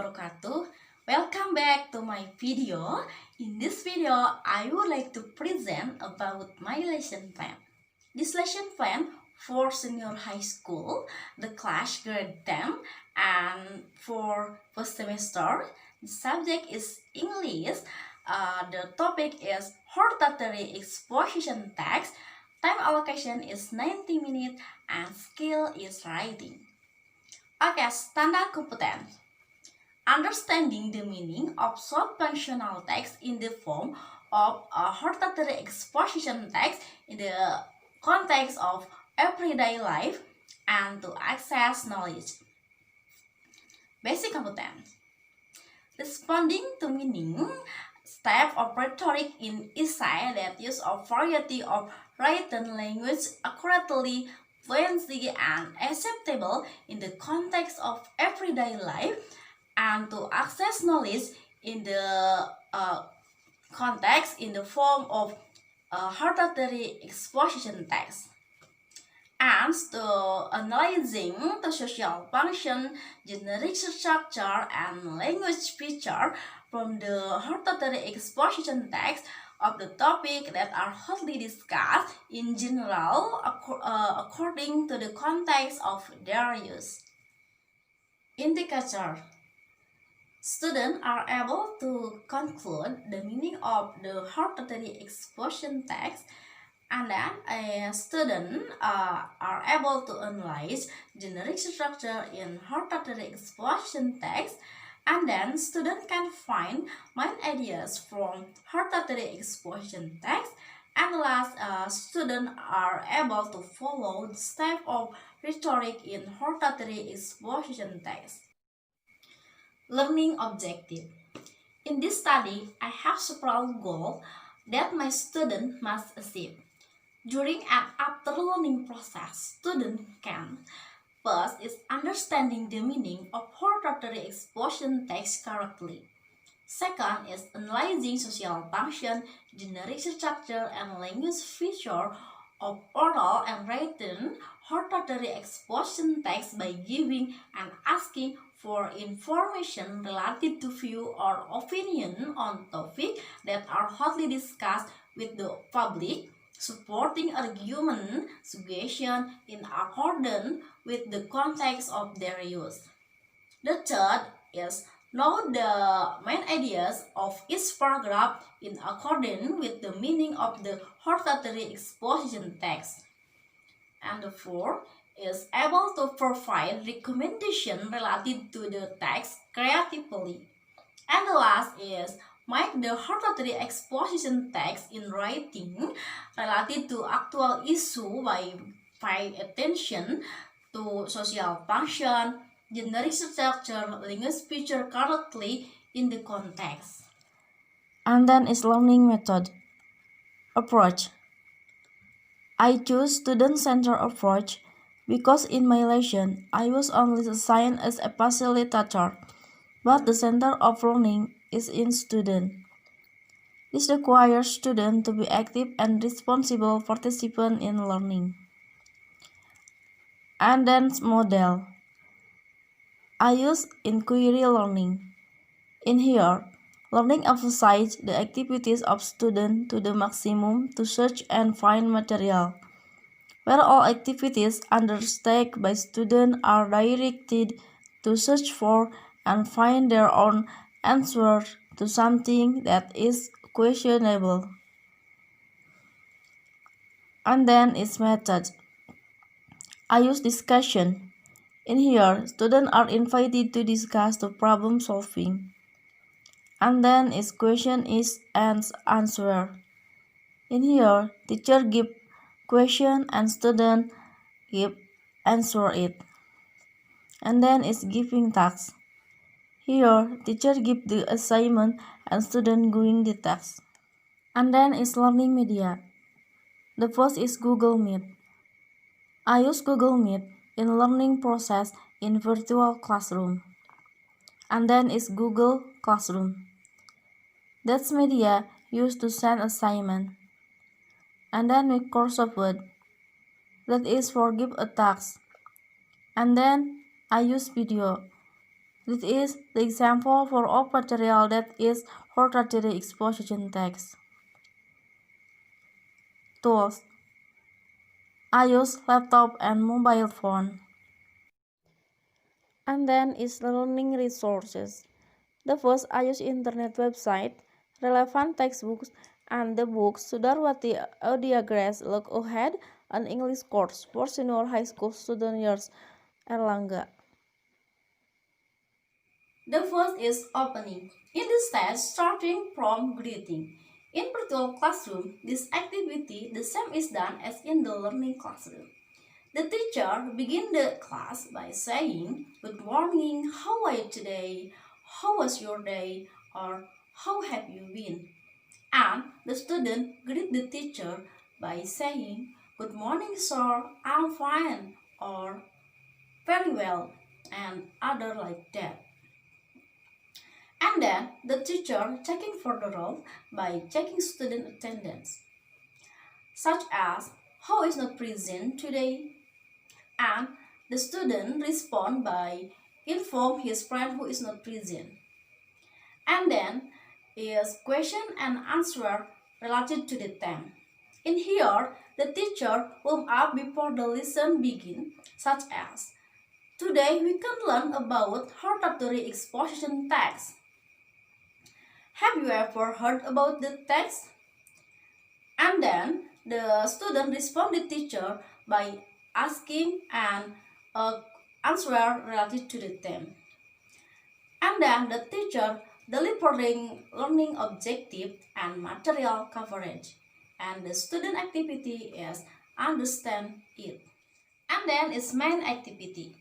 Wabarakatuh. Welcome back to my video. In this video, I would like to present about my lesson plan. This lesson plan for senior high school, the class grade 10, and for first semester, the subject is English. The topic is Hortatory Exposition Text. Time allocation is 90 minutes and skill is writing. Okay, standard competence. Understanding the meaning of short functional text in the form of a hortatory exposition text in the context of everyday life and to access knowledge. Basic competence. Responding to meaning, step of rhetoric in essay that use a variety of written language accurately, fluency, and acceptable in the context of everyday life, and to access knowledge in the context in the form of hortatory exposition text. And to analyzing the social function, generic structure, and language feature from the hortatory exposition text of the topic that are hotly discussed in general according to the context of their use. Indicator. Students are able to conclude the meaning of the hortatory exposition text, and then a student are able to analyze generic structure in hortatory exposition text, and then student can find main ideas from hortatory exposition text, and last, students are able to follow the step of rhetoric in hortatory exposition text. Learning objective. In this study, I have several goals that my student must achieve. During and after learning process, student can first is understanding the meaning of hortatory exposition text correctly. Second is analyzing social function, generic structure, and language feature of oral and written hortatory exposition text by giving and asking for information related to view or opinion on topics that are hotly discussed with the public, supporting argument, suggestion in accordance with the context of their use. The third is know the main ideas of each paragraph in accordance with the meaning of the hortatory exposition text. And the fourth is able to provide recommendation related to the text creatively. And the last is make the hortatory exposition text in writing related to actual issue by paying attention to social function, generic structure, language feature correctly in the context. And then is learning method. Approach. I choose student-centered approach because in my lesson, I was only assigned as a facilitator, but the center of learning is in student. This requires students to be active and responsible participant in learning. And then model. I use inquiry learning. In here, learning emphasizes the activities of students to the maximum to search and find material, where all activities undertaken by students are directed to search for and find their own answer to something that is questionable. And then its method. I use discussion. In here, students are invited to discuss the problem solving. And then its question is and answer. In here, teacher give question and student give answer it. And then it's giving task. Here, teacher give the assignment and student doing the task. And then it's learning media. The first is Google Meet. I use Google Meet in learning process in virtual classroom. And then it's Google Classroom. That's media used to send assignment. And then Microsoft, that is for give a task. And then I use video. This is the example for of material that is Hortatory Exposition Text. Tools. I use laptop and mobile phone. And then is learning resources. The first I use internet website, relevant textbooks, and the books Sudarwati Audiagrass Look Ahead, an English course for senior high school student years, Erlangga. The first is opening. In this test, starting from greeting. In virtual classroom, this activity the same is done as in the learning classroom. The teacher begins the class by saying, "Good morning, how are you today? How was your day?" or "How have you been?" And the student greet the teacher by saying, "Good morning, sir, I'm fine," or "Very well," and other like that. And then the teacher checking for the roll by checking student attendance, such as "How is not present today?" And the student respond by inform his friend who is not present. And then is question and answer related to the theme. In here, the teacher warm up before the lesson begin, such as today we can learn about Hortatory Exposition Text. Have you ever heard about the text? And then the student respond the teacher by asking and answer related to the theme. And then the teacher delivering learning objective and material coverage. And the student activity is understand it. And then its main activity.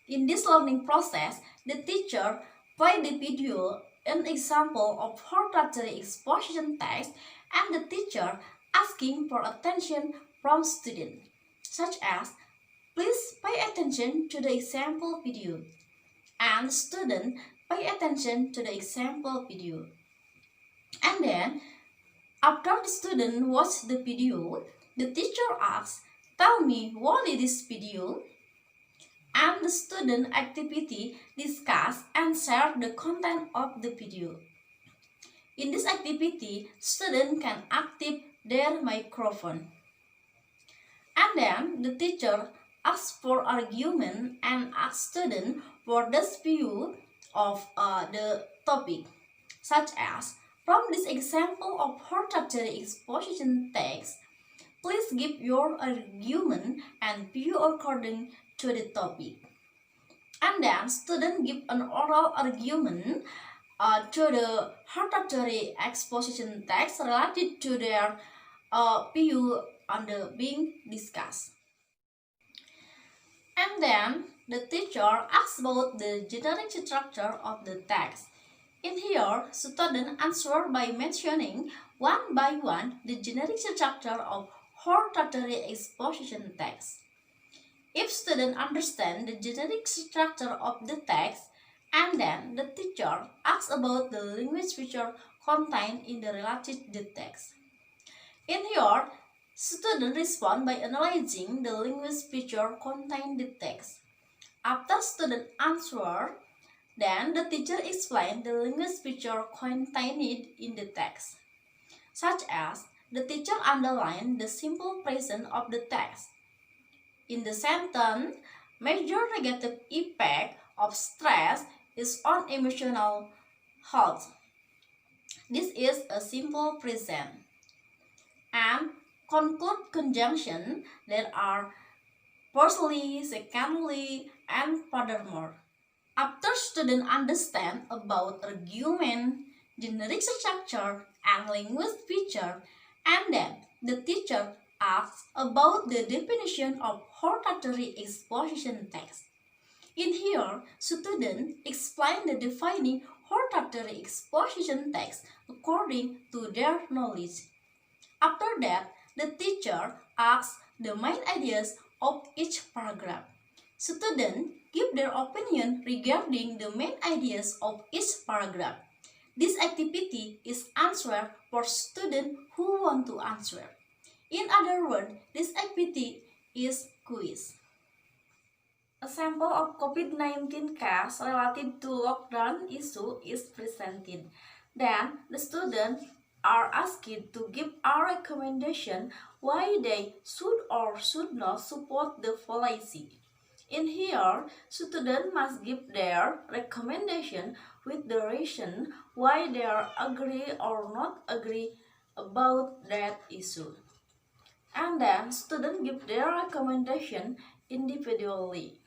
In this learning process, the teacher play the video an example of hortatory exposition text and the teacher asking for attention from student, such as please pay attention to the example video and student pay attention to the example video. And then after the student watch the video, the teacher asks, "Tell me what is this video?" And the student activity discuss and share the content of the video. In this activity, student can activate their microphone. And then the teacher asks for argument and asks student for the view of the topic, such as from this example of hortatory exposition text, please give your argument and view according to the topic. And then student give an oral argument to the hortatory exposition text related to their view on the being discussed. And then the teacher asks about the generic structure of the text. In here, student answer by mentioning one by one the generic structure of hortatory exposition text. If student understand the generic structure of the text, and then the teacher asks about the language feature contained in the related the text. In here, student respond by analyzing the language feature contained in the text. After student answer, then the teacher explain the language feature contained in the text, such as the teacher underline the simple present of the text. In the sentence, major negative effect of stress is on emotional health. This is a simple present. And conclude conjunction that are firstly, secondly, and furthermore. After students understand about argument, generic structure, and language feature, and then the teacher asks about the definition of hortatory exposition text. In here, students explain the defining hortatory exposition text according to their knowledge. After that, the teacher asks the main ideas of each paragraph. Students give their opinion regarding the main ideas of each paragraph. This activity is answer for students who want to answer. In other words, this activity is quiz. A sample of COVID-19 case related to lockdown issue is presented. Then the students are asked to give a recommendation why they should or should not support the policy. In here, students must give their recommendation with the reason why they are agree or not agree about that issue. And then students give their recommendation individually.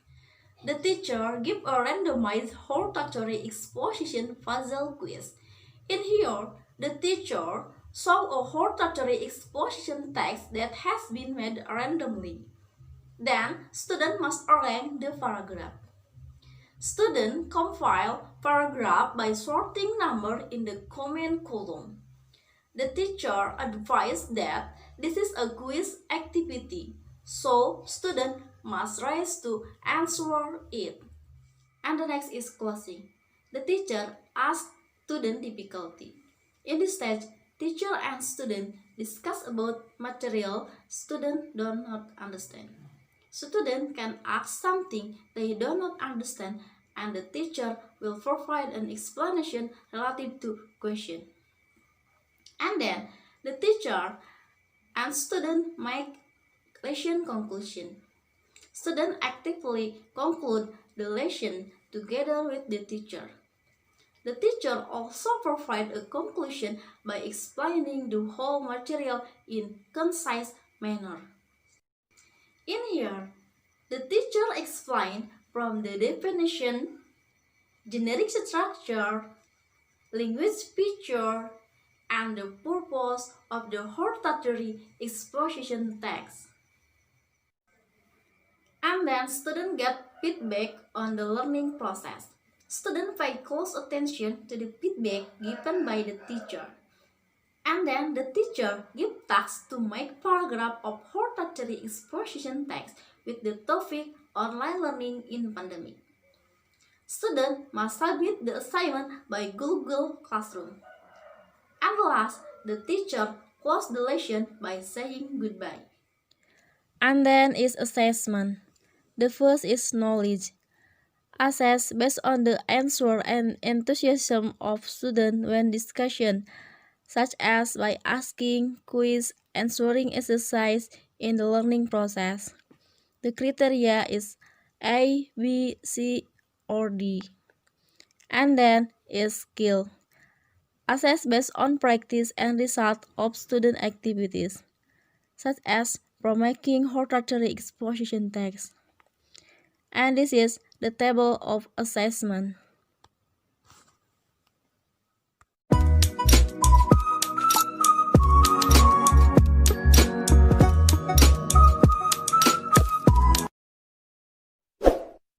The teacher give a randomized hortatory exposition puzzle quiz. In here, the teacher show a hortatory exposition text that has been made randomly. Then, student must arrange the paragraph. Student compile paragraph by sorting number in the comment column. The teacher advised that this is a quiz activity, so student must race to answer it. And the next is closing. The teacher asks student difficulty. In this stage, teacher and student discuss about material student do not understand. Student can ask something they do not understand and the teacher will provide an explanation relative to question. And then the teacher and student make lesson conclusion. Students actively conclude the lesson together with the teacher. The teacher also provides a conclusion by explaining the whole material in concise manner. In here, the teacher explains from the definition, generic structure, language feature, and the purpose of the hortatory exposition text. And then students get feedback on the learning process. Students pay close attention to the feedback given by the teacher. And then the teacher gives tasks to make paragraph of hortatory exposition text with the topic online learning in pandemic. Students must submit the assignment by Google Classroom. And last, the teacher closes the lesson by saying goodbye. And then is assessment. The first is knowledge. Assess based on the answer and enthusiasm of student when discussion, such as by asking, quiz, answering exercise in the learning process. The criteria is A, B, C, or D. And then is skill. Assess based on practice and result of student activities, such as from making hortatory exposition text. And this is the table of assessment.